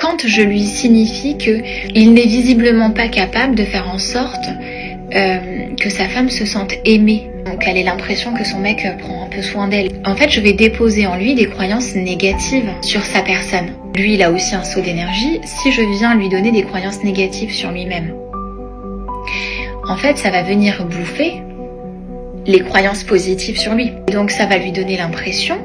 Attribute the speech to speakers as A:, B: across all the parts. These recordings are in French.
A: Quand je lui signifie qu'il n'est visiblement pas capable de faire en sorte que sa femme se sente aimée, donc elle ait l'impression que son mec prend un peu soin d'elle. En fait, je vais déposer en lui des croyances négatives sur sa personne. Lui, il a aussi un saut d'énergie. Si je viens lui donner des croyances négatives sur lui-même, en fait, ça va venir bouffer les croyances positives sur lui. Et donc, ça va lui donner l'impression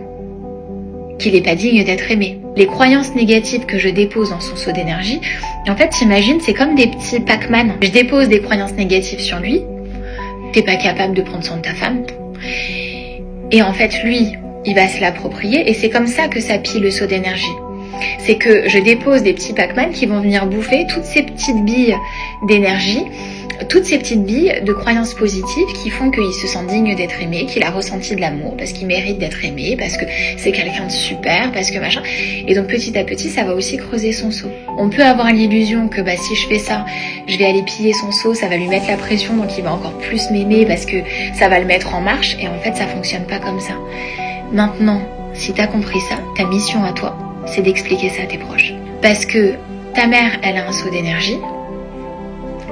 A: qu'il n'est pas digne d'être aimé. Les croyances négatives que je dépose dans son saut d'énergie, en fait, t'imagines, c'est comme des petits Pac-Man. Je dépose des croyances négatives sur lui. T'es pas capable de prendre soin de ta femme. Et en fait, lui, il va se l'approprier et c'est comme ça que ça pille le saut d'énergie. C'est que je dépose des petits Pac-Man qui vont venir bouffer toutes ces petites billes d'énergie, toutes ces petites billes de croyances positives qui font qu'il se sent digne d'être aimé, qu'il a ressenti de l'amour, parce qu'il mérite d'être aimé, parce que c'est quelqu'un de super, parce que machin. Et donc petit à petit, ça va aussi creuser son seau. On peut avoir l'illusion que si je fais ça, je vais aller piller son seau, ça va lui mettre la pression, donc il va encore plus m'aimer parce que ça va le mettre en marche. Et en fait, ça fonctionne pas comme ça. Maintenant, si t'as compris ça, ta mission à toi, c'est d'expliquer ça à tes proches. Parce que ta mère, elle a un seau d'énergie,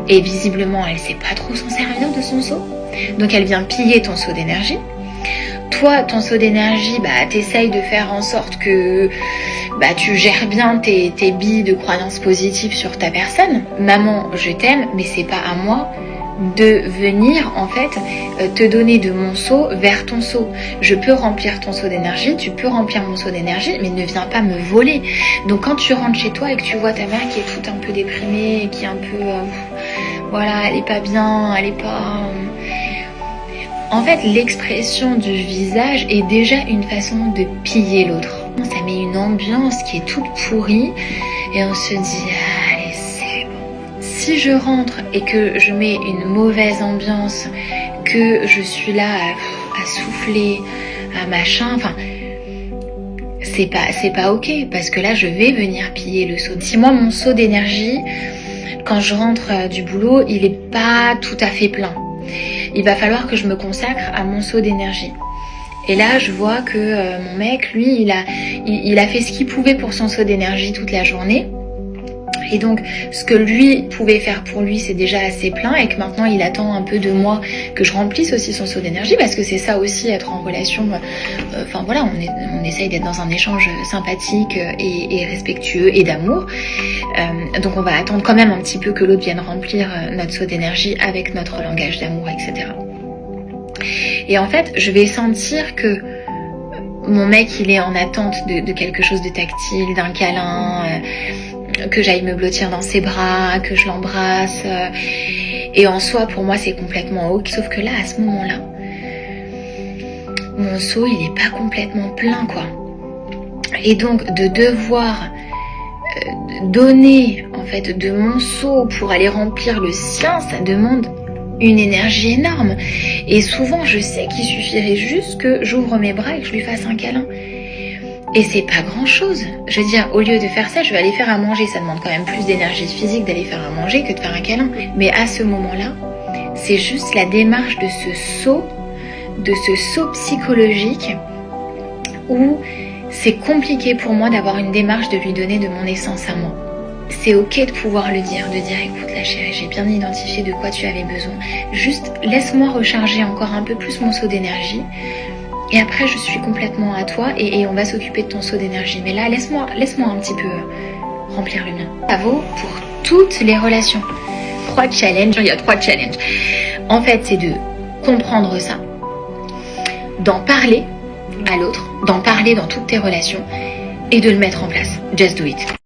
A: et visiblement, elle sait pas trop s'en servir de son seau. Donc elle vient piller ton seau d'énergie. Toi, ton seau d'énergie, t'essayes de faire en sorte que tu gères bien tes billes de croyances positives sur ta personne. Maman, je t'aime, mais c'est pas à moi de venir en fait te donner de mon seau vers ton seau. Je peux remplir ton seau d'énergie, tu peux remplir mon seau d'énergie, mais ne viens pas me voler. Donc quand tu rentres chez toi et que tu vois ta mère qui est toute un peu déprimée, qui est un peu elle est pas bien, elle est pas... En fait, l'expression du visage est déjà une façon de piller l'autre. Ça met une ambiance qui est toute pourrie et on se dit allez, c'est bon. Si je rentre et que je mets une mauvaise ambiance, que je suis là à souffler, à machin, c'est pas ok, parce que là je vais venir piller le seau. Si moi mon seau d'énergie, quand je rentre du boulot, il est pas tout à fait plein, il va falloir que je me consacre à mon seau d'énergie. Et là, je vois que mon mec, lui, il a fait ce qu'il pouvait pour son seau d'énergie toute la journée. Et donc, ce que lui pouvait faire pour lui, c'est déjà assez plein et que maintenant, il attend un peu de moi que je remplisse aussi son seau d'énergie, parce que c'est ça aussi, être en relation. On essaye d'être dans un échange sympathique et respectueux et d'amour. Donc, on va attendre quand même un petit peu que l'autre vienne remplir notre seau d'énergie avec notre langage d'amour, etc. Et en fait, je vais sentir que mon mec, il est en attente de quelque chose de tactile, d'un câlin, que j'aille me blottir dans ses bras, que je l'embrasse. Et en soi, pour moi, c'est complètement ok. Sauf que là, à ce moment-là, mon seau, il est pas complètement plein, quoi. Et donc, de devoir donner, en fait, de mon seau pour aller remplir le sien, ça demande une énergie énorme. Et souvent, je sais qu'il suffirait juste que j'ouvre mes bras et que je lui fasse un câlin. Et c'est pas grand chose. Je veux dire, au lieu de faire ça, je vais aller faire à manger. Ça demande quand même plus d'énergie physique d'aller faire à manger que de faire un câlin. Mais à ce moment-là, c'est juste la démarche de ce saut psychologique où c'est compliqué pour moi d'avoir une démarche de lui donner de mon essence à moi. C'est ok de pouvoir le dire, de dire écoute la chérie, j'ai bien identifié de quoi tu avais besoin. Juste laisse-moi recharger encore un peu plus mon seau d'énergie. Et après, je suis complètement à toi et on va s'occuper de ton seau d'énergie. Mais là, laisse-moi un petit peu remplir le mien. Ça vaut pour toutes les relations. Il y a 3 challenges. En fait, c'est de comprendre ça, d'en parler à l'autre, d'en parler dans toutes tes relations et de le mettre en place. Just do it.